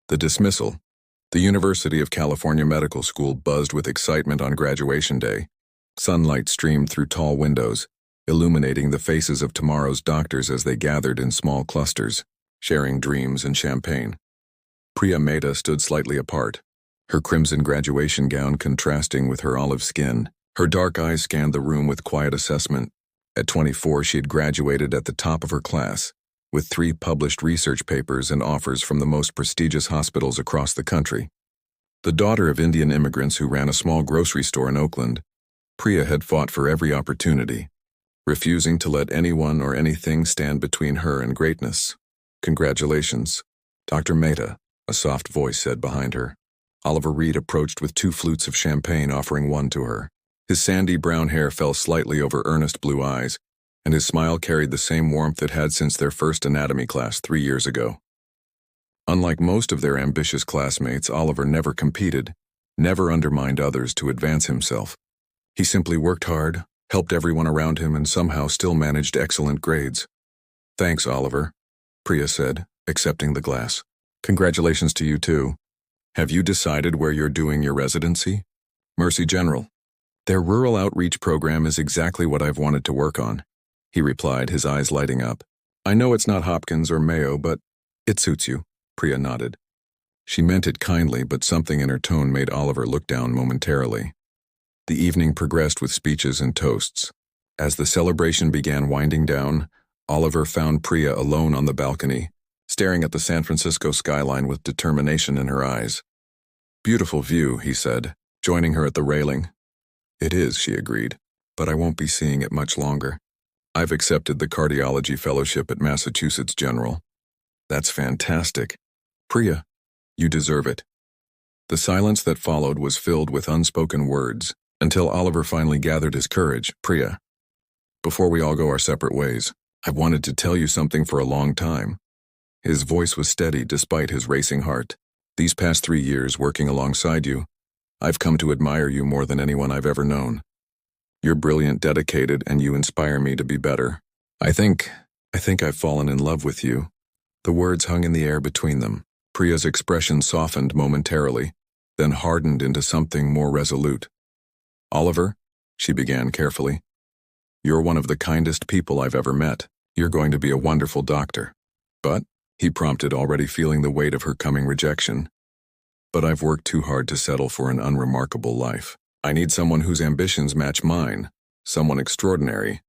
The dismissal. The University of California Medical School buzzed with excitement on graduation day. Sunlight streamed through tall windows, illuminating the faces of tomorrow's doctors as they gathered in small clusters, sharing dreams and champagne. Priya Mehta stood slightly apart, her crimson graduation gown contrasting with her olive skin. Her dark eyes scanned the room with quiet assessment. At 24, she had graduated at the top of her class, with 3 published research papers and offers from the most prestigious hospitals across the country. The daughter of Indian immigrants who ran a small grocery store in Oakland, Priya had fought for every opportunity, refusing to let anyone or anything stand between her and greatness. "Congratulations, Dr. Mehta," a soft voice said behind her. Oliver Reed approached with 2 flutes of champagne, offering one to her. His sandy brown hair fell slightly over earnest blue eyes, and his smile carried the same warmth it had since their first anatomy class 3 years ago. Unlike most of their ambitious classmates, Oliver never competed, never undermined others to advance himself. He simply worked hard, helped everyone around him, and somehow still managed excellent grades. "Thanks, Oliver," Priya said, accepting the glass. "Congratulations to you too. Have you decided where you're doing your residency?" "Mercy General. Their rural outreach program is exactly what I've wanted to work on," he replied, his eyes lighting up. "I know it's not Hopkins or Mayo, but it suits you," Priya nodded. She meant it kindly, but something in her tone made Oliver look down momentarily. The evening progressed with speeches and toasts. As the celebration began winding down, Oliver found Priya alone on the balcony, staring at the San Francisco skyline with determination in her eyes. "Beautiful view," he said, joining her at the railing. "It is," she agreed, "but I won't be seeing it much longer. I've accepted the cardiology fellowship at Massachusetts General." "That's fantastic. Priya, you deserve it." The silence that followed was filled with unspoken words, until Oliver finally gathered his courage. "Priya, before we all go our separate ways, I've wanted to tell you something for a long time." His voice was steady despite his racing heart. "These past 3 years working alongside you, I've come to admire you more than anyone I've ever known. You're brilliant, dedicated, and you inspire me to be better. I think I've fallen in love with you." The words hung in the air between them. Priya's expression softened momentarily, then hardened into something more resolute. "Oliver," she began carefully, "you're one of the kindest people I've ever met. You're going to be a wonderful doctor." "But," he prompted, already feeling the weight of her coming rejection. "But I've worked too hard to settle for an unremarkable life. I need someone whose ambitions match mine, someone extraordinary."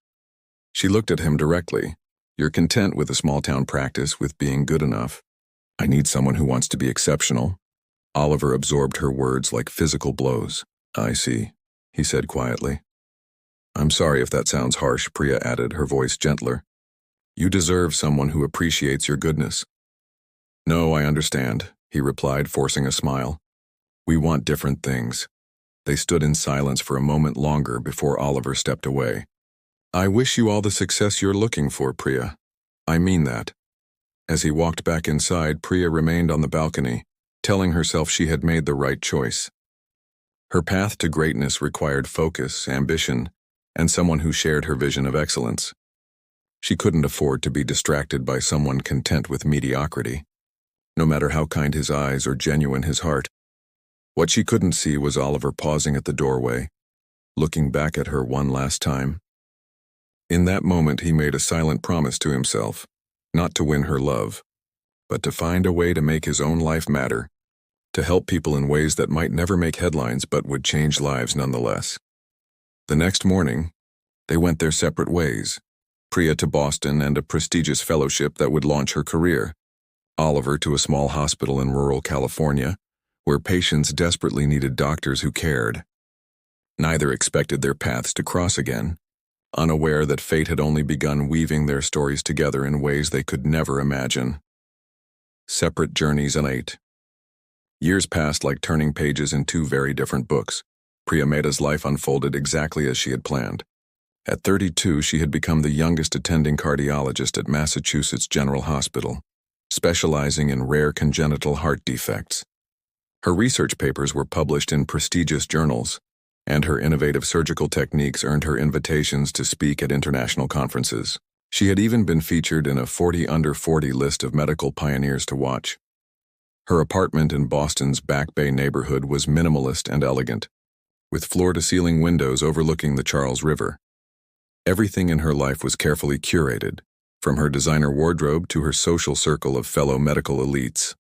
She looked at him directly. "You're content with a small-town practice, with being good enough. I need someone who wants to be exceptional." Oliver absorbed her words like physical blows. "I see," he said quietly. "I'm sorry if that sounds harsh," Priya added, her voice gentler. "You deserve someone who appreciates your goodness." "No, I understand," he replied, forcing a smile. "We want different things." They stood in silence for a moment longer before Oliver stepped away. "I wish you all the success you're looking for, Priya. I mean that." As he walked back inside, Priya remained on the balcony, telling herself she had made the right choice. Her path to greatness required focus, ambition, and someone who shared her vision of excellence. She couldn't afford to be distracted by someone content with mediocrity, no matter how kind his eyes or genuine his heart. What she couldn't see was Oliver pausing at the doorway, looking back at her one last time. In that moment, he made a silent promise to himself, not to win her love, but to find a way to make his own life matter, to help people in ways that might never make headlines but would change lives nonetheless. The next morning, they went their separate ways, Priya to Boston and a prestigious fellowship that would launch her career, Oliver to a small hospital in rural California, where patients desperately needed doctors who cared. Neither expected their paths to cross again, unaware that fate had only begun weaving their stories together in ways they could never imagine. Separate journeys and 8. Years passed like turning pages in 2 very different books. Priya Mehta's life unfolded exactly as she had planned. At 32, she had become the youngest attending cardiologist at Massachusetts General Hospital, specializing in rare congenital heart defects. Her research papers were published in prestigious journals, and her innovative surgical techniques earned her invitations to speak at international conferences. She had even been featured in a 40 under 40 list of medical pioneers to watch. Her apartment in Boston's Back Bay neighborhood was minimalist and elegant, with floor-to-ceiling windows overlooking the Charles River. Everything in her life was carefully curated, from her designer wardrobe to her social circle of fellow medical elites.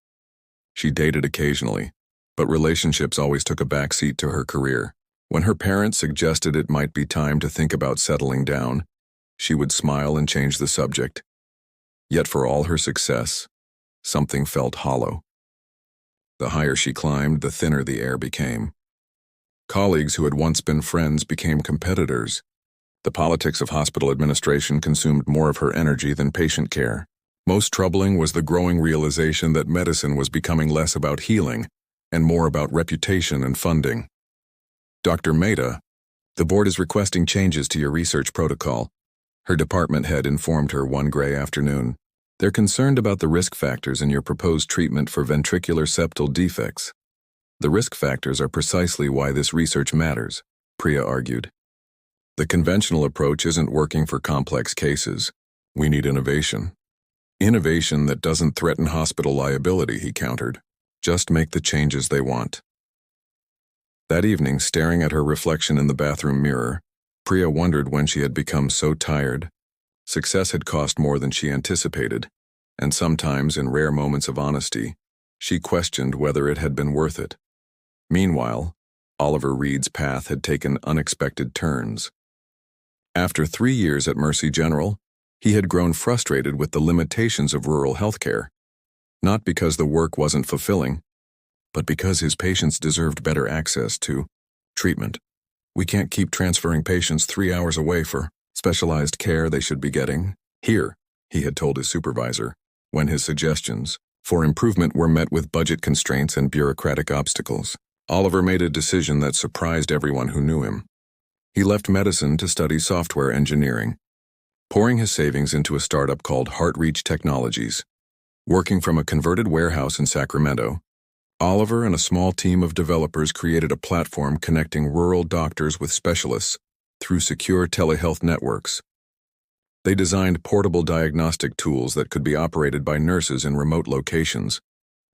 She dated occasionally, but relationships always took a backseat to her career. When her parents suggested it might be time to think about settling down, she would smile and change the subject. Yet for all her success, something felt hollow. The higher she climbed, the thinner the air became. Colleagues who had once been friends became competitors. The politics of hospital administration consumed more of her energy than patient care. Most troubling was the growing realization that medicine was becoming less about healing and more about reputation and funding. Dr. Mehta, the board is requesting changes to your research protocol, her department head informed her one gray afternoon. They're concerned about the risk factors in your proposed treatment for ventricular septal defects. The risk factors are precisely why this research matters, Priya argued. The conventional approach isn't working for complex cases. We need innovation. Innovation that doesn't threaten hospital liability, he countered. Just make the changes they want. That evening, staring at her reflection in the bathroom mirror, Priya wondered when she had become so tired. Success had cost more than she anticipated, and sometimes, in rare moments of honesty, she questioned whether it had been worth it. Meanwhile, Oliver Reed's path had taken unexpected turns. After 3 years at Mercy General, he had grown frustrated with the limitations of rural healthcare, not because the work wasn't fulfilling, but because his patients deserved better access to treatment. We can't keep transferring patients 3 hours away for specialized care they should be getting here, he had told his supervisor, when his suggestions for improvement were met with budget constraints and bureaucratic obstacles. Oliver made a decision that surprised everyone who knew him. He left medicine to study software engineering, pouring his savings into a startup called HeartReach Technologies. Working from a converted warehouse in Sacramento, Oliver and a small team of developers created a platform connecting rural doctors with specialists through secure telehealth networks. They designed portable diagnostic tools that could be operated by nurses in remote locations,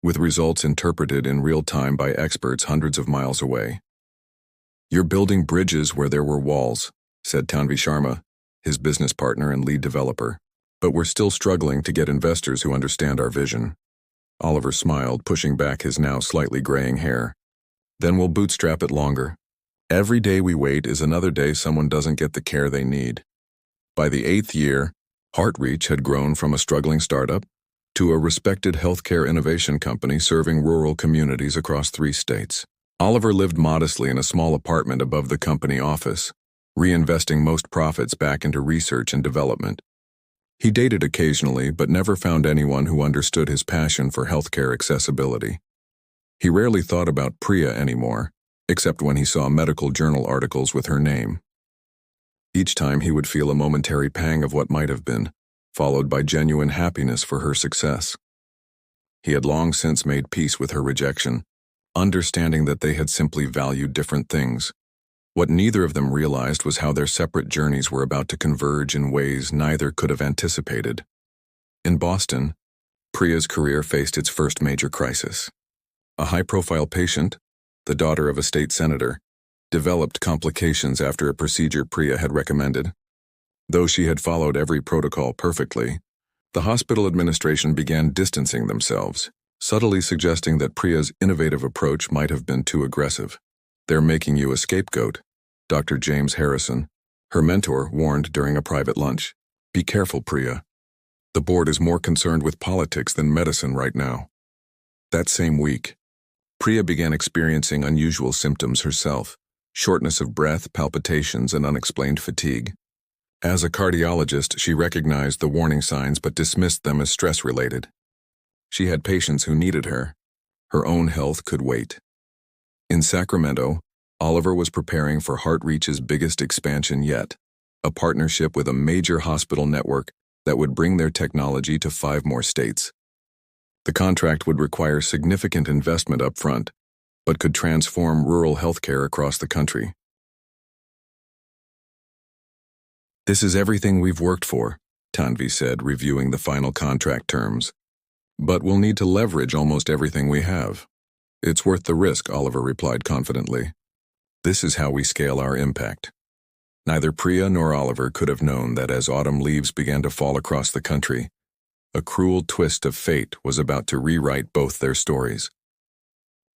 with results interpreted in real time by experts hundreds of miles away. You're building bridges where there were walls, said Tanvi Sharma, his business partner and lead developer. But we're still struggling to get investors who understand our vision. Oliver smiled, pushing back his now slightly graying hair. Then we'll bootstrap it longer. Every day we wait is another day someone doesn't get the care they need. By the 8th year, HeartReach had grown from a struggling startup to a respected healthcare innovation company serving rural communities across 3 states. Oliver lived modestly in a small apartment above the company office, reinvesting most profits back into research and development. He dated occasionally, but never found anyone who understood his passion for healthcare accessibility. He rarely thought about Priya anymore, except when he saw medical journal articles with her name. Each time he would feel a momentary pang of what might have been, followed by genuine happiness for her success. He had long since made peace with her rejection, understanding that they had simply valued different things. What neither of them realized was how their separate journeys were about to converge in ways neither could have anticipated. In Boston, Priya's career faced its first major crisis. A high-profile patient, the daughter of a state senator, developed complications after a procedure Priya had recommended. Though she had followed every protocol perfectly, the hospital administration began distancing themselves, subtly suggesting that Priya's innovative approach might have been too aggressive. "They're making you a scapegoat," Dr. James Harrison, her mentor, warned during a private lunch. "Be careful, Priya. The board is more concerned with politics than medicine right now." That same week, Priya began experiencing unusual symptoms herself: shortness of breath, palpitations, and unexplained fatigue. As a cardiologist, she recognized the warning signs but dismissed them as stress-related. She had patients who needed her. Her own health could wait. In Sacramento, Oliver was preparing for HeartReach's biggest expansion yet, a partnership with a major hospital network that would bring their technology to 5 more states. The contract would require significant investment up front, but could transform rural healthcare across the country. "This is everything we've worked for," Tanvi said, reviewing the final contract terms. But we'll need to leverage almost everything we have. It's worth the risk, Oliver replied confidently. This is how we scale our impact. Neither Priya nor Oliver could have known that as autumn leaves began to fall across the country, a cruel twist of fate was about to rewrite both their stories.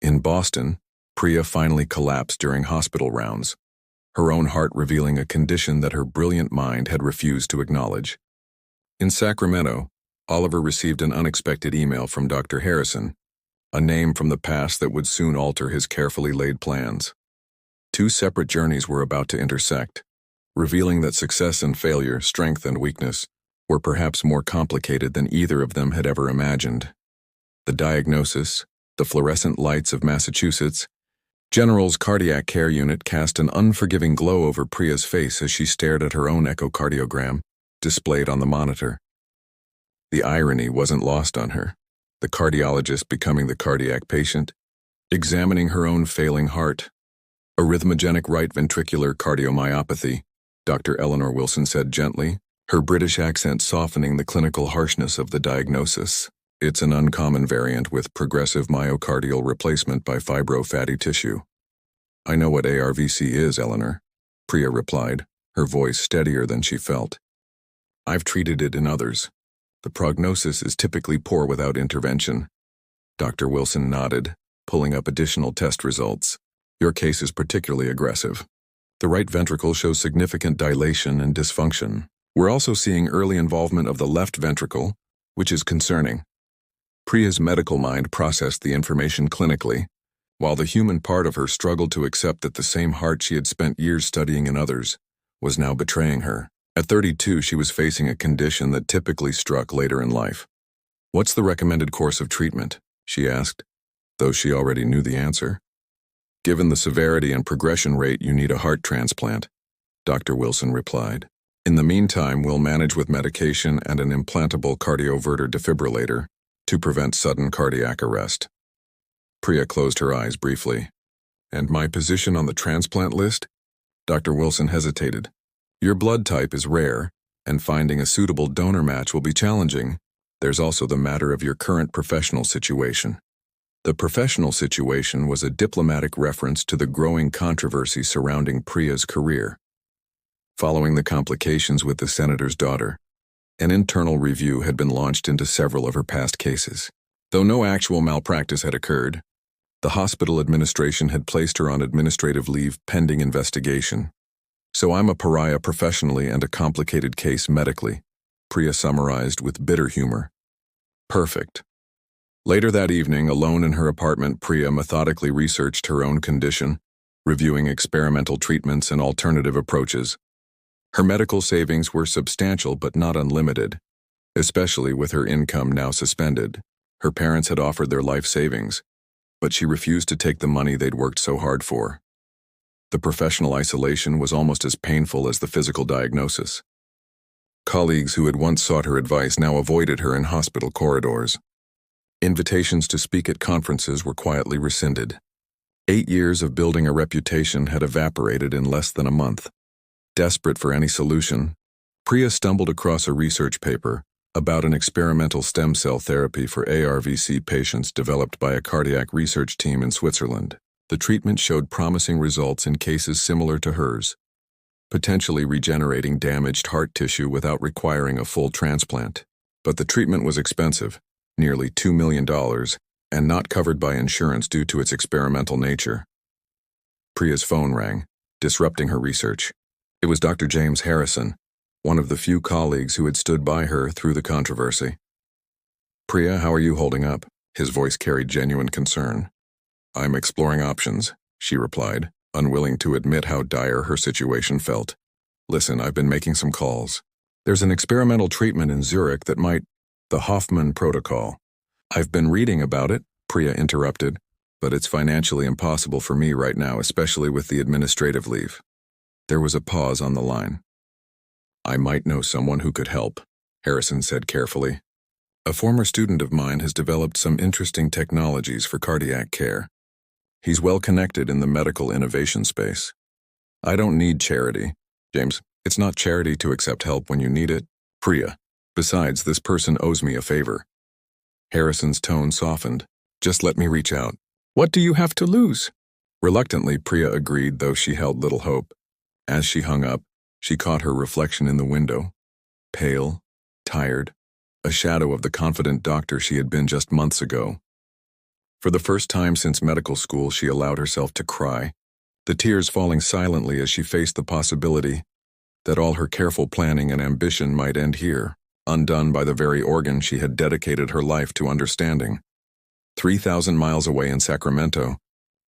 In Boston, Priya finally collapsed during hospital rounds, her own heart revealing a condition that her brilliant mind had refused to acknowledge. In Sacramento, Oliver received an unexpected email from Dr. Harrison, a name from the past that would soon alter his carefully laid plans. Two separate journeys were about to intersect, revealing that success and failure, strength and weakness, were perhaps more complicated than either of them had ever imagined. The diagnosis, the fluorescent lights of Massachusetts, General's cardiac care unit cast an unforgiving glow over Priya's face as she stared at her own echocardiogram, displayed on the monitor. The irony wasn't lost on her, the cardiologist becoming the cardiac patient, examining her own failing heart. Arrhythmogenic right ventricular cardiomyopathy, Dr. Eleanor Wilson said gently, her British accent softening the clinical harshness of the diagnosis. It's an uncommon variant with progressive myocardial replacement by fibro-fatty tissue. I know what ARVC is, Eleanor, Priya replied, her voice steadier than she felt. I've treated it in others. The prognosis is typically poor without intervention. Dr. Wilson nodded, pulling up additional test results. Your case is particularly aggressive. The right ventricle shows significant dilation and dysfunction. We're also seeing early involvement of the left ventricle, which is concerning. Priya's medical mind processed the information clinically, while the human part of her struggled to accept that the same heart she had spent years studying in others was now betraying her. At 32, she was facing a condition that typically struck later in life. What's the recommended course of treatment? She asked, though she already knew the answer. Given the severity and progression rate, you need a heart transplant, Dr. Wilson replied. In the meantime, we'll manage with medication and an implantable cardioverter defibrillator to prevent sudden cardiac arrest. Priya closed her eyes briefly. And my position on the transplant list? Dr. Wilson hesitated. Your blood type is rare, and finding a suitable donor match will be challenging. There's also the matter of your current professional situation. The professional situation was a diplomatic reference to the growing controversy surrounding Priya's career. Following the complications with the senator's daughter, an internal review had been launched into several of her past cases. Though no actual malpractice had occurred, the hospital administration had placed her on administrative leave pending investigation. So I'm a pariah professionally and a complicated case medically, Priya summarized with bitter humor. Perfect. Later that evening, alone in her apartment, Priya methodically researched her own condition, reviewing experimental treatments and alternative approaches. Her medical savings were substantial but not unlimited, especially with her income now suspended. Her parents had offered their life savings, but she refused to take the money they'd worked so hard for. The professional isolation was almost as painful as the physical diagnosis. Colleagues who had once sought her advice now avoided her in hospital corridors. Invitations to speak at conferences were quietly rescinded. 8 years of building a reputation had evaporated in less than a month. Desperate for any solution, Priya stumbled across a research paper about an experimental stem cell therapy for ARVC patients developed by a cardiac research team in Switzerland. The treatment showed promising results in cases similar to hers, potentially regenerating damaged heart tissue without requiring a full transplant. But the treatment was expensive, nearly $2 million, and not covered by insurance due to its experimental nature. Priya's phone rang, disrupting her research. It was Dr. James Harrison, one of the few colleagues who had stood by her through the controversy. Priya, how are you holding up? His voice carried genuine concern. I'm exploring options, she replied, unwilling to admit how dire her situation felt. Listen, I've been making some calls. There's an experimental treatment in Zurich that might... The Hoffman protocol. I've been reading about it, Priya interrupted, but it's financially impossible for me right now, especially with the administrative leave. There was a pause on the line. I might know someone who could help, Harrison said carefully. A former student of mine has developed some interesting technologies for cardiac care. He's well connected in the medical innovation space. I don't need charity, James. It's not charity to accept help when you need it. Priya. Besides, this person owes me a favor. Harrison's tone softened. Just let me reach out. What do you have to lose? Reluctantly, Priya agreed, though she held little hope. As she hung up, she caught her reflection in the window. Pale, tired, a shadow of the confident doctor she had been just months ago. For the first time since medical school, she allowed herself to cry, the tears falling silently as she faced the possibility that all her careful planning and ambition might end here, undone by the very organ she had dedicated her life to understanding. 3,000 miles away in Sacramento,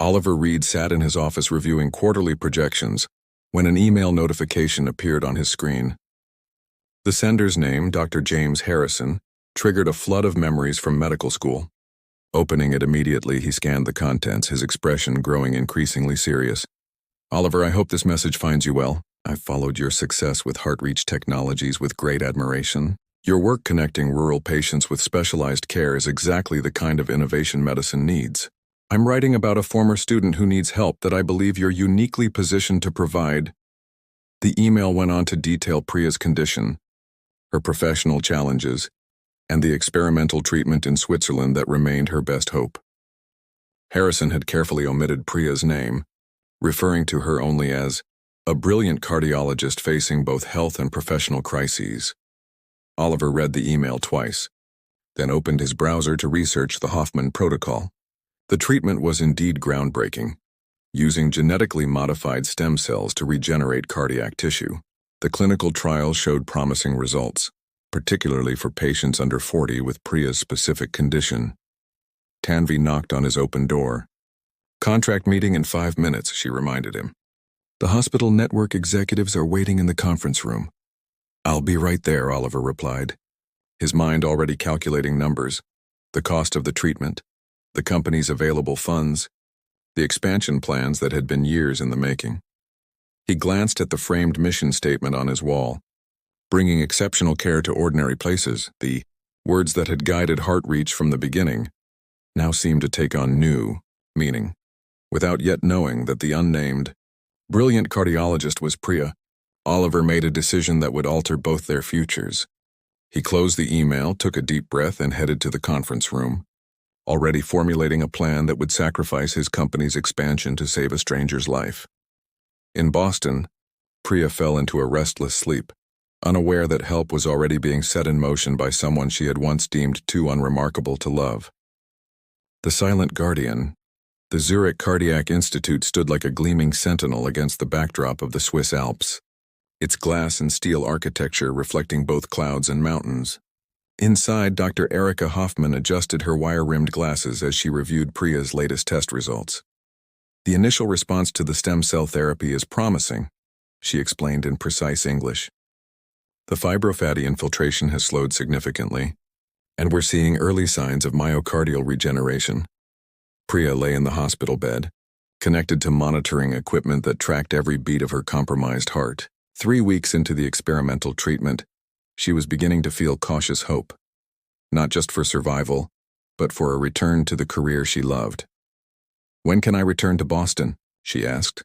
Oliver Reed sat in his office reviewing quarterly projections when an email notification appeared on his screen. The sender's name, Dr. James Harrison, triggered a flood of memories from medical school. Opening it immediately, he scanned the contents, his expression growing increasingly serious. Oliver, I hope this message finds you well. I've followed your success with HeartReach Technologies with great admiration. Your work connecting rural patients with specialized care is exactly the kind of innovation medicine needs. I'm writing about a former student who needs help that I believe you're uniquely positioned to provide. The email went on to detail Priya's condition, her professional challenges, and the experimental treatment in Switzerland that remained her best hope. Harrison had carefully omitted Priya's name, referring to her only as a brilliant cardiologist facing both health and professional crises. Oliver read the email twice, then opened his browser to research the Hoffman protocol. The treatment was indeed groundbreaking, using genetically modified stem cells to regenerate cardiac tissue. The clinical trials showed promising results, particularly for patients under 40 with Priya's specific condition. Tanvi knocked on his open door. Contract meeting in 5 minutes, she reminded him. The hospital network executives are waiting in the conference room. I'll be right there, Oliver replied, his mind already calculating numbers, the cost of the treatment, the company's available funds, the expansion plans that had been years in the making. He glanced at the framed mission statement on his wall. Bringing exceptional care to ordinary places, the words that had guided HeartReach from the beginning, now seemed to take on new meaning. Without yet knowing that the unnamed, brilliant cardiologist was Priya, Oliver made a decision that would alter both their futures. He closed the email, took a deep breath, and headed to the conference room, already formulating a plan that would sacrifice his company's expansion to save a stranger's life. In Boston, Priya fell into a restless sleep, unaware that help was already being set in motion by someone she had once deemed too unremarkable to love. The silent guardian, the Zurich Cardiac Institute, stood like a gleaming sentinel against the backdrop of the Swiss Alps, its glass and steel architecture reflecting both clouds and mountains. Inside, Dr. Erika Hoffman adjusted her wire-rimmed glasses as she reviewed Priya's latest test results. The initial response to the stem cell therapy is promising, she explained in precise English. The fibrofatty infiltration has slowed significantly, and we're seeing early signs of myocardial regeneration. Priya lay in the hospital bed, connected to monitoring equipment that tracked every beat of her compromised heart. 3 weeks into the experimental treatment, she was beginning to feel cautious hope, not just for survival, but for a return to the career she loved. When can I return to Boston? She asked.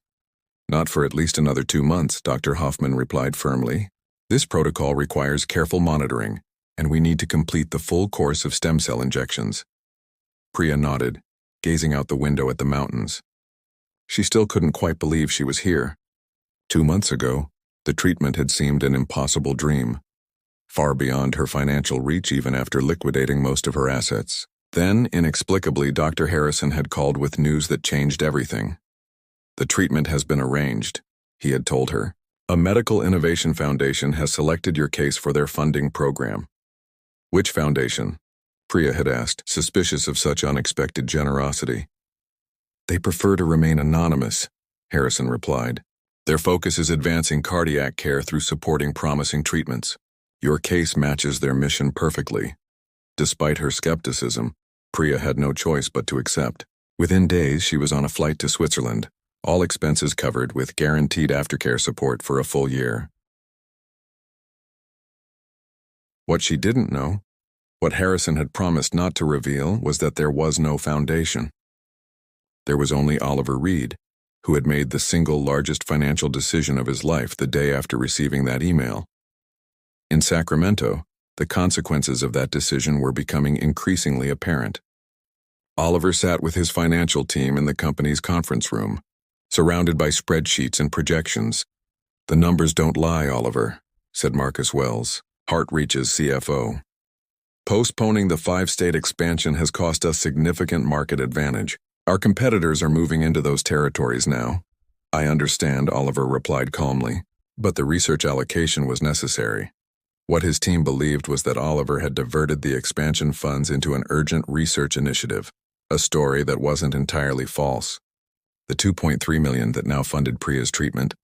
Not for at least another 2 months, Dr. Hoffman replied firmly. This protocol requires careful monitoring, and we need to complete the full course of stem cell injections. Priya nodded, gazing out the window at the mountains. She still couldn't quite believe she was here. 2 months ago, the treatment had seemed an impossible dream, far beyond her financial reach even after liquidating most of her assets. Then, inexplicably, Dr. Harrison had called with news that changed everything. The treatment has been arranged, he had told her. A medical innovation foundation has selected your case for their funding program. Which foundation? Priya had asked, suspicious of such unexpected generosity. They prefer to remain anonymous, Harrison replied. Their focus is advancing cardiac care through supporting promising treatments. Your case matches their mission perfectly. Despite her skepticism, Priya had no choice but to accept. Within days, she was on a flight to Switzerland, all expenses covered with guaranteed aftercare support for a full year. What she didn't know, what Harrison had promised not to reveal, was that there was no foundation. There was only Oliver Reed, who had made the single largest financial decision of his life the day after receiving that email. In Sacramento, The consequences of that decision were becoming increasingly apparent. Oliver sat with his financial team in the company's conference room, surrounded by spreadsheets and projections. "The numbers don't lie, Oliver," said Marcus Wells, Heartreach's CFO. "Postponing the 5-state expansion has cost us significant market advantage. Our competitors are moving into those territories now." "I understand," Oliver replied calmly, "but the research allocation was necessary." What his team believed was that Oliver had diverted the expansion funds into an urgent research initiative, a story that wasn't entirely false. The $2.3 million that now funded Priya's treatment,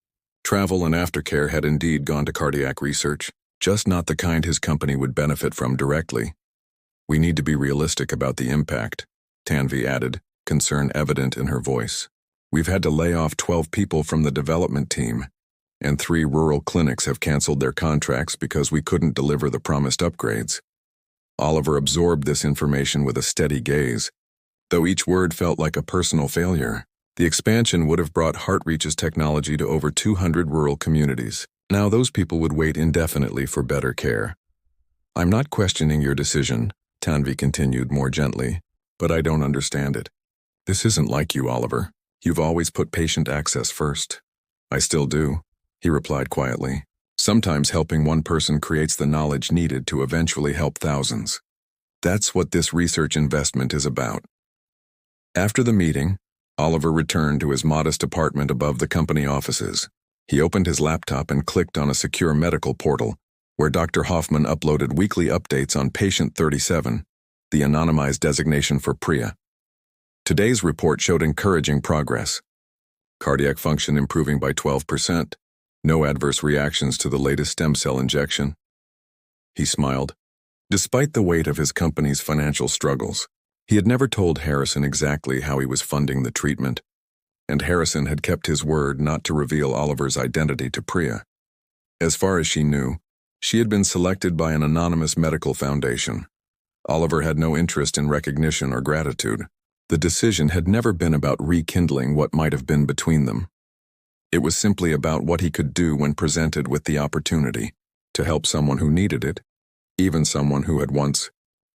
travel and aftercare had indeed gone to cardiac research, just not the kind his company would benefit from directly. "We need to be realistic about the impact," Tanvi added, concern evident in her voice. "We've had to lay off 12 people from the development team, and 3 rural clinics have canceled their contracts because we couldn't deliver the promised upgrades." Oliver absorbed this information with a steady gaze. Though each word felt like a personal failure, the expansion would have brought Heartreach's technology to over 200 rural communities. Now those people would wait indefinitely for better care. "I'm not questioning your decision," Tanvi continued more gently, "but I don't understand it. This isn't like you, Oliver. You've always put patient access first." "I still do," he replied quietly. "Sometimes helping one person creates the knowledge needed to eventually help thousands. That's what this research investment is about." After the meeting, Oliver returned to his modest apartment above the company offices. He opened his laptop and clicked on a secure medical portal, where Dr. Hoffman uploaded weekly updates on patient 37, the anonymized designation for Priya. Today's report showed encouraging progress. Cardiac function improving by 12%, no adverse reactions to the latest stem cell injection. He smiled. Despite the weight of his company's financial struggles, he had never told Harrison exactly how he was funding the treatment, and Harrison had kept his word not to reveal Oliver's identity to Priya. As far as she knew, she had been selected by an anonymous medical foundation. Oliver had no interest in recognition or gratitude. The decision had never been about rekindling what might have been between them. It was simply about what he could do when presented with the opportunity to help someone who needed it, even someone who had once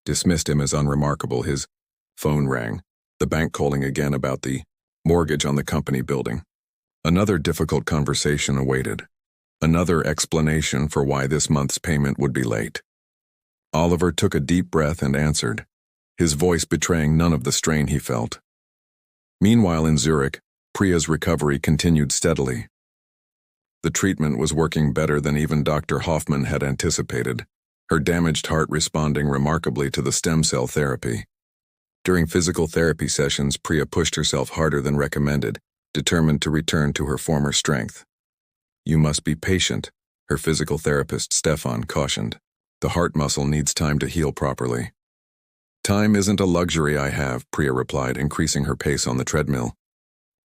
dismissed him as unremarkable. His phone rang, the bank calling again about the mortgage on the company building. Another difficult conversation awaited. Another explanation for why this month's payment would be late. Oliver took a deep breath and answered, his voice betraying none of the strain he felt. Meanwhile in Zurich, Priya's recovery continued steadily. The treatment was working better than even Dr. Hoffman had anticipated, her damaged heart responding remarkably to the stem cell therapy. During physical therapy sessions, Priya pushed herself harder than recommended, determined to return to her former strength. "You must be patient," her physical therapist Stefan cautioned. "The heart muscle needs time to heal properly." "Time isn't a luxury I have," Priya replied, increasing her pace on the treadmill.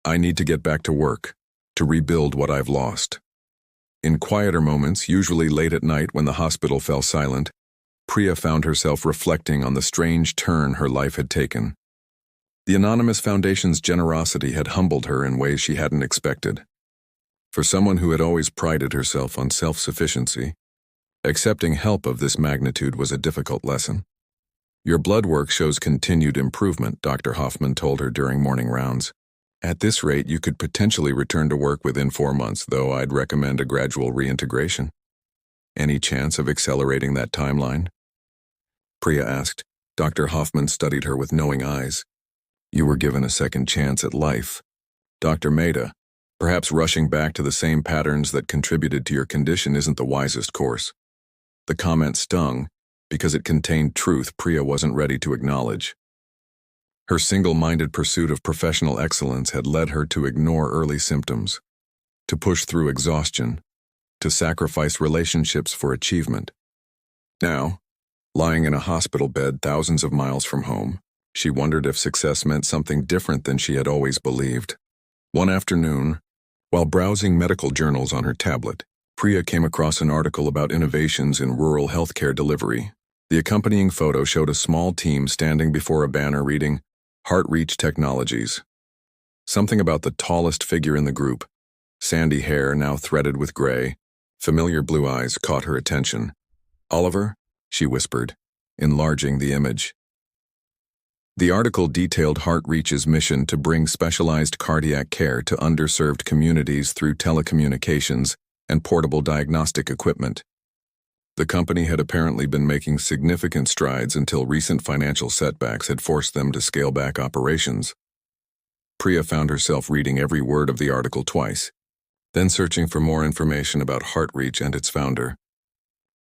"I need to get back to work, to rebuild what I've lost." In quieter moments, usually late at night when the hospital fell silent, Priya found herself reflecting on the strange turn her life had taken. The Anonymous Foundation's generosity had humbled her in ways she hadn't expected. For someone who had always prided herself on self-sufficiency, accepting help of this magnitude was a difficult lesson. "Your blood work shows continued improvement," Dr. Hoffman told her during morning rounds. "At this rate, you could potentially return to work within 4 months, though I'd recommend a gradual reintegration." "Any chance of accelerating that timeline?" Priya asked. Dr. Hoffman studied her with knowing eyes. "You were given a second chance at life. Dr. Mehta, perhaps rushing back to the same patterns that contributed to your condition isn't the wisest course." The comment stung, because it contained truth Priya wasn't ready to acknowledge. Her single-minded pursuit of professional excellence had led her to ignore early symptoms, to push through exhaustion, to sacrifice relationships for achievement. Now, lying in a hospital bed thousands of miles from home, she wondered if success meant something different than she had always believed. One afternoon, while browsing medical journals on her tablet, Priya came across an article about innovations in rural healthcare delivery. The accompanying photo showed a small team standing before a banner reading, "Heartreach Technologies." Something about the tallest figure in the group, sandy hair now threaded with gray, familiar blue eyes, caught her attention. "Oliver?" she whispered, enlarging the image. The article detailed HeartReach's mission to bring specialized cardiac care to underserved communities through telecommunications and portable diagnostic equipment. The company had apparently been making significant strides until recent financial setbacks had forced them to scale back operations. Priya found herself reading every word of the article twice, then searching for more information about HeartReach and its founder.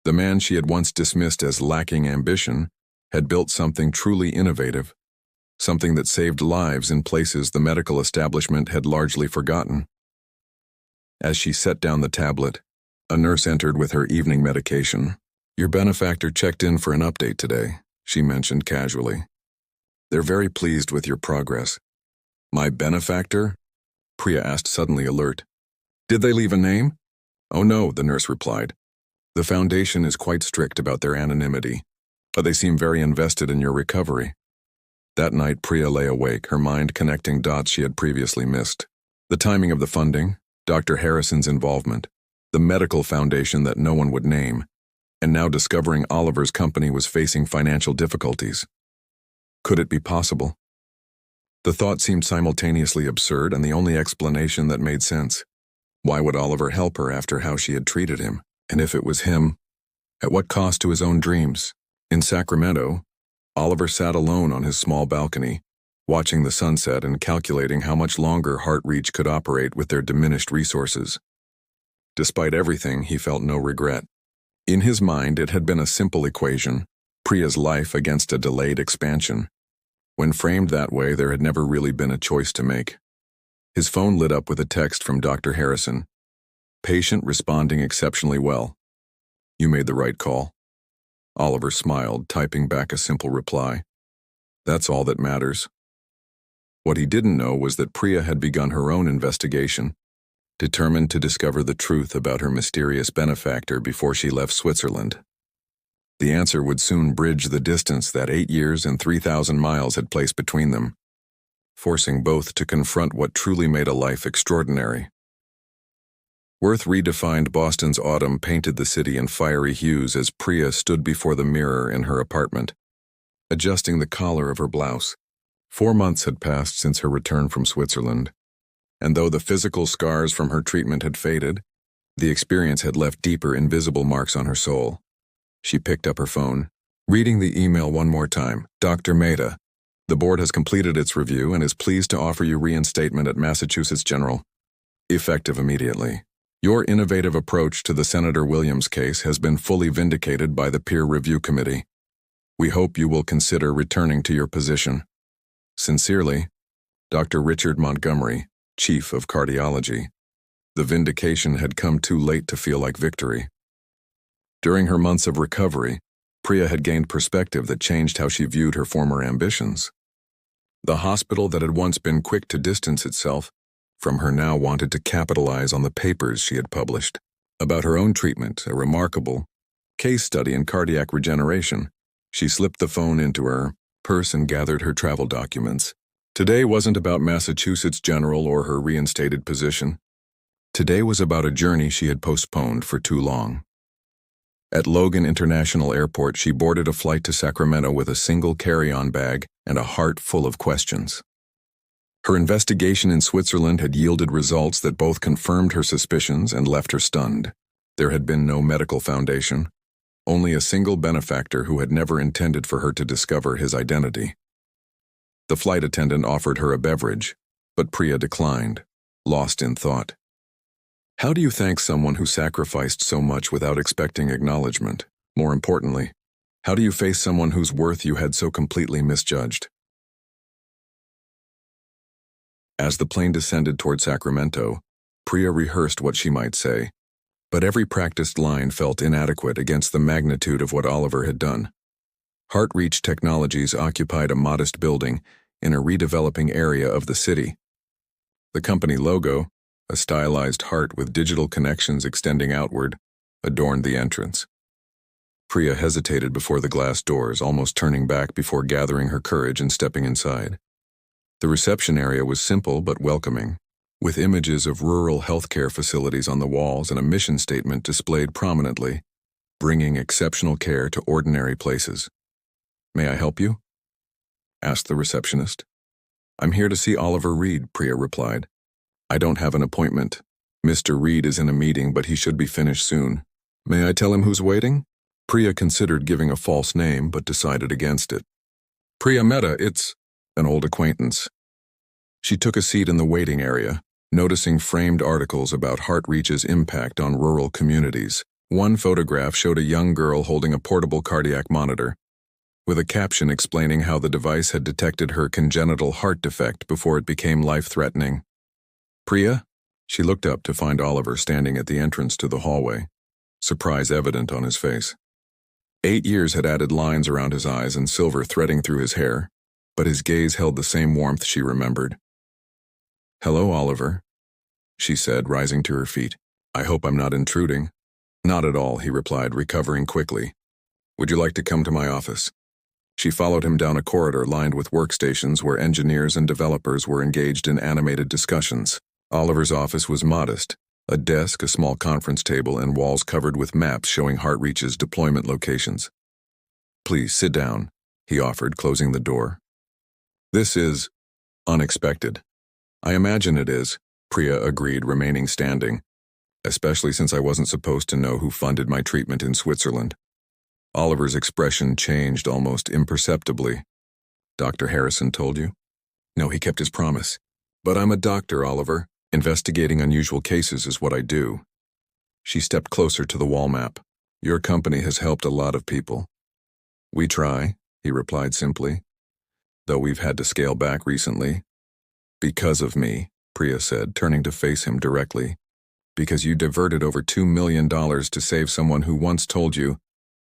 The man she had once dismissed as lacking ambition had built something truly innovative, something that saved lives in places the medical establishment had largely forgotten. As she set down the tablet, a nurse entered with her evening medication. "Your benefactor checked in for an update today," she mentioned casually. "They're very pleased with your progress." "My benefactor?" Priya asked, suddenly alert. "Did they leave a name?" "Oh no," the nurse replied. "The foundation is quite strict about their anonymity, but they seem very invested in your recovery." That night, Priya lay awake, her mind connecting dots she had previously missed. The timing of the funding, Dr. Harrison's involvement, the medical foundation that no one would name, and now discovering Oliver's company was facing financial difficulties. Could it be possible? The thought seemed simultaneously absurd and the only explanation that made sense. Why would Oliver help her after how she had treated him? And if it was him, at what cost to his own dreams? In Sacramento, Oliver sat alone on his small balcony, watching the sunset and calculating how much longer HeartReach could operate with their diminished resources. Despite everything, he felt no regret. In his mind, it had been a simple equation, Priya's life against a delayed expansion. When framed that way, there had never really been a choice to make. His phone lit up with a text from Dr. Harrison. "Patient responding exceptionally well. You made the right call." Oliver smiled, typing back a simple reply. That's all that matters. What he didn't know was that Priya had begun her own investigation, determined to discover the truth about her mysterious benefactor before she left Switzerland. The answer would soon bridge the distance that 8 years and 3,000 miles had placed between them, forcing both to confront what truly made a life extraordinary. Worth redefined Boston's autumn painted the city in fiery hues as Priya stood before the mirror in her apartment, adjusting the collar of her blouse. 4 months had passed since her return from Switzerland, and though the physical scars from her treatment had faded, the experience had left deeper, invisible marks on her soul. She picked up her phone, reading the email one more time. "Dr. Mehta, the board has completed its review and is pleased to offer you reinstatement at Massachusetts General, effective immediately. Your innovative approach to the Senator Williams case has been fully vindicated by the peer review committee. We hope you will consider returning to your position. Sincerely, Dr. Richard Montgomery, Chief of Cardiology." The vindication had come too late to feel like victory. During her months of recovery, Priya had gained perspective that changed how she viewed her former ambitions. The hospital that had once been quick to distance itself from her now wanted to capitalize on the papers she had published about her own treatment, a remarkable case study in cardiac regeneration. She slipped the phone into her purse and gathered her travel documents. Today wasn't about Massachusetts General or her reinstated position. Today was about a journey she had postponed for too long. At Logan International Airport, she boarded a flight to Sacramento with a single carry-on bag and a heart full of questions. Her investigation in Switzerland had yielded results that both confirmed her suspicions and left her stunned. There had been no medical foundation, only a single benefactor who had never intended for her to discover his identity. The flight attendant offered her a beverage, but Priya declined, lost in thought. How do you thank someone who sacrificed so much without expecting acknowledgement? More importantly, how do you face someone whose worth you had so completely misjudged? As the plane descended toward Sacramento, Priya rehearsed what she might say, but every practiced line felt inadequate against the magnitude of what Oliver had done. HeartReach Technologies occupied a modest building in a redeveloping area of the city. The company logo, a stylized heart with digital connections extending outward, adorned the entrance. Priya hesitated before the glass doors, almost turning back before gathering her courage and stepping inside. The reception area was simple but welcoming, with images of rural healthcare facilities on the walls and a mission statement displayed prominently. bringing exceptional care to ordinary places. May I help you? Asked the receptionist. I'm here to see Oliver Reed, Priya replied. I don't have an appointment. Mr. Reed is in a meeting, but he should be finished soon. May I tell him who's waiting? Priya considered giving a false name, but decided against it. Priya Mehta, it's an old acquaintance. She took a seat in the waiting area, noticing framed articles about HeartReach's impact on rural communities. One photograph showed a young girl holding a portable cardiac monitor, with a caption explaining how the device had detected her congenital heart defect before it became life-threatening. Priya? She looked up to find Oliver standing at the entrance to the hallway, surprise evident on his face. 8 years had added lines around his eyes and silver threading through his hair, but his gaze held the same warmth she remembered. Hello, Oliver, she said, rising to her feet. I hope I'm not intruding. Not at all, he replied, recovering quickly. Would you like to come to my office? She followed him down a corridor lined with workstations where engineers and developers were engaged in animated discussions. Oliver's office was modest, a desk, a small conference table, and walls covered with maps showing HeartReach's deployment locations. Please sit down, he offered, closing the door. This is unexpected. I imagine it is, Priya agreed, remaining standing, especially since I wasn't supposed to know who funded my treatment in Switzerland. Oliver's expression changed almost imperceptibly. Dr. Harrison told you? No, he kept his promise. But I'm a doctor, Oliver. Investigating unusual cases is what I do. She stepped closer to the wall map. Your company has helped a lot of people. We try, he replied simply, though we've had to scale back recently. Because of me, Priya said, turning to face him directly. Because you diverted over $2 million to save someone who once told you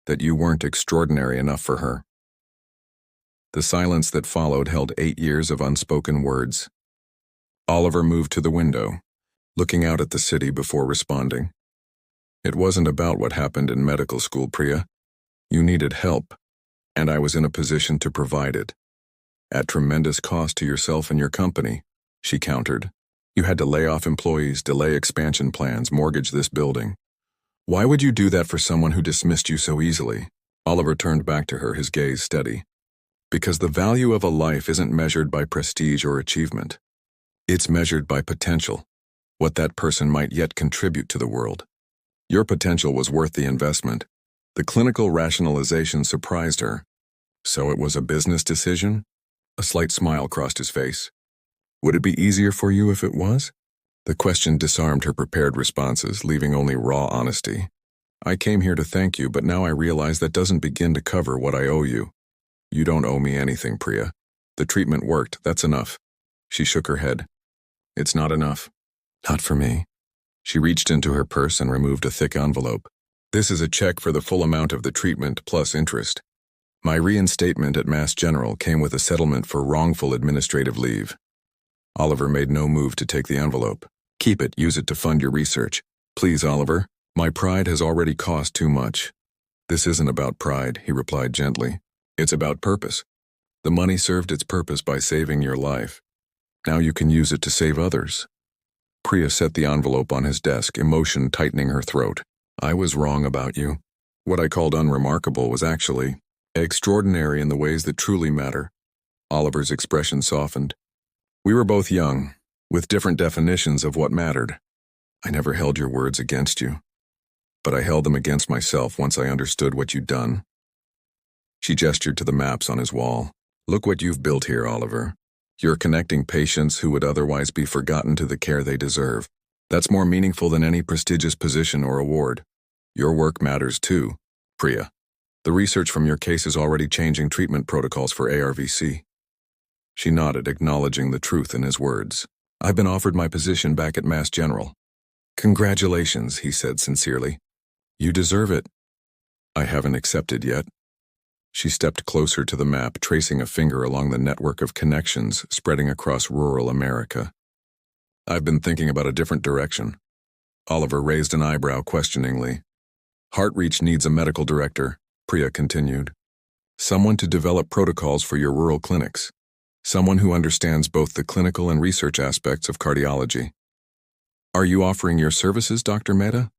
that you weren't extraordinary enough for her. The silence that followed held 8 years of unspoken words. Oliver moved to the window, looking out at the city before responding. It wasn't about what happened in medical school, Priya. You needed help, and I was in a position to provide it. At tremendous cost to yourself and your company, she countered. You had to lay off employees, delay expansion plans, mortgage this building. Why would you do that for someone who dismissed you so easily? Oliver turned back to her, his gaze steady. Because the value of a life isn't measured by prestige or achievement. It's measured by potential, what that person might yet contribute to the world. Your potential was worth the investment. The clinical rationalization surprised her. So it was a business decision? A slight smile crossed his face. Would it be easier for you if it was? The question disarmed her prepared responses, leaving only raw honesty. I came here to thank you, but now I realize that doesn't begin to cover what I owe you. You don't owe me anything, Priya. The treatment worked, that's enough. She shook her head. It's not enough. Not for me. She reached into her purse and removed a thick envelope. This is a check for the full amount of the treatment plus interest. My reinstatement at Mass General came with a settlement for wrongful administrative leave. Oliver made no move to take the envelope. Keep it, use it to fund your research. Please, Oliver, my pride has already cost too much. This isn't about pride, he replied gently. It's about purpose. The money served its purpose by saving your life. Now you can use it to save others. Priya set the envelope on his desk, emotion tightening her throat. I was wrong about you. What I called unremarkable was actually extraordinary in the ways that truly matter. Oliver's expression softened. We were both young, with different definitions of what mattered. I never held your words against you, but I held them against myself once I understood what you'd done. She gestured to the maps on his wall. Look what you've built here, Oliver. You're connecting patients who would otherwise be forgotten to the care they deserve. That's more meaningful than any prestigious position or award. Your work matters too, Priya. The research from your case is already changing treatment protocols for ARVC. She nodded, acknowledging the truth in his words. I've been offered my position back at Mass General. Congratulations, he said sincerely. You deserve it. I haven't accepted yet. She stepped closer to the map, tracing a finger along the network of connections spreading across rural America. I've been thinking about a different direction. Oliver raised an eyebrow questioningly. HeartReach needs a medical director, Priya continued. Someone to develop protocols for your rural clinics. Someone who understands both the clinical and research aspects of cardiology. Are you offering your services, Dr. Mehta?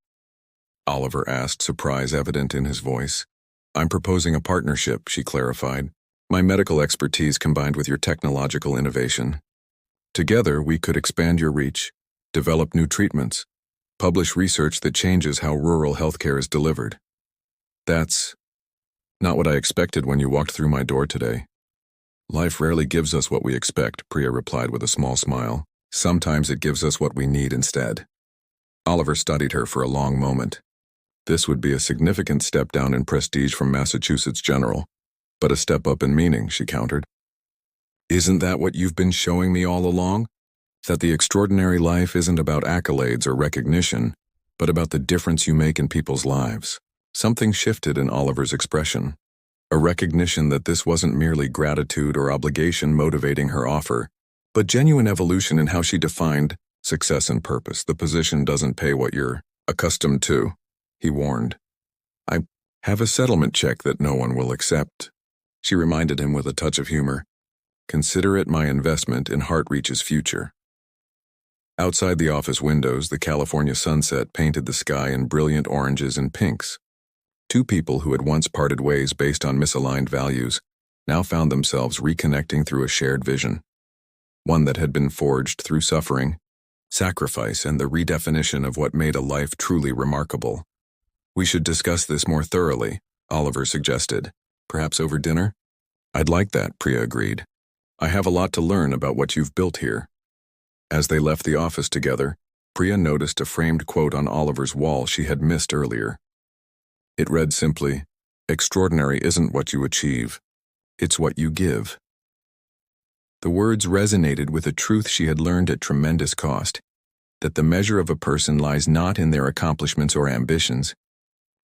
Oliver asked, surprise evident in his voice. I'm proposing a partnership, she clarified. My medical expertise combined with your technological innovation. Together, we could expand your reach, develop new treatments, publish research that changes how rural healthcare is delivered. That's not what I expected when you walked through my door today. Life rarely gives us what we expect, Priya replied with a small smile. Sometimes it gives us what we need instead. Oliver studied her for a long moment. This would be a significant step down in prestige from Massachusetts General, but a step up in meaning, she countered. Isn't that what you've been showing me all along? That the extraordinary life isn't about accolades or recognition, but about the difference you make in people's lives. Something shifted in Oliver's expression. A recognition that this wasn't merely gratitude or obligation motivating her offer, but genuine evolution in how she defined success and purpose. The position doesn't pay what you're accustomed to, he warned. I have a settlement check that no one will accept, she reminded him with a touch of humor. Consider it my investment in Heartreach's future. Outside the office windows, the California sunset painted the sky in brilliant oranges and pinks. Two people who had once parted ways based on misaligned values now found themselves reconnecting through a shared vision. One that had been forged through suffering, sacrifice, and the redefinition of what made a life truly remarkable. We should discuss this more thoroughly, Oliver suggested. Perhaps over dinner? I'd like that, Priya agreed. I have a lot to learn about what you've built here. As they left the office together, Priya noticed a framed quote on Oliver's wall she had missed earlier. It read simply, "Extraordinary isn't what you achieve, it's what you give." The words resonated with a truth she had learned at tremendous cost, that the measure of a person lies not in their accomplishments or ambitions,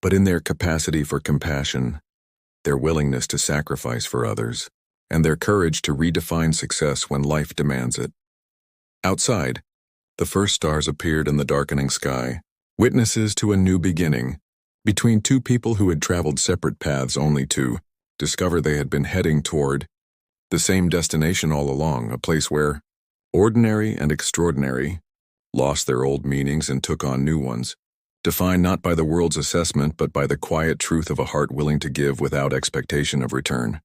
but in their capacity for compassion, their willingness to sacrifice for others, and their courage to redefine success when life demands it. Outside, the first stars appeared in the darkening sky, witnesses to a new beginning, between two people who had traveled separate paths only to discover they had been heading toward the same destination all along, a place where ordinary and extraordinary lost their old meanings and took on new ones, defined not by the world's assessment but by the quiet truth of a heart willing to give without expectation of return.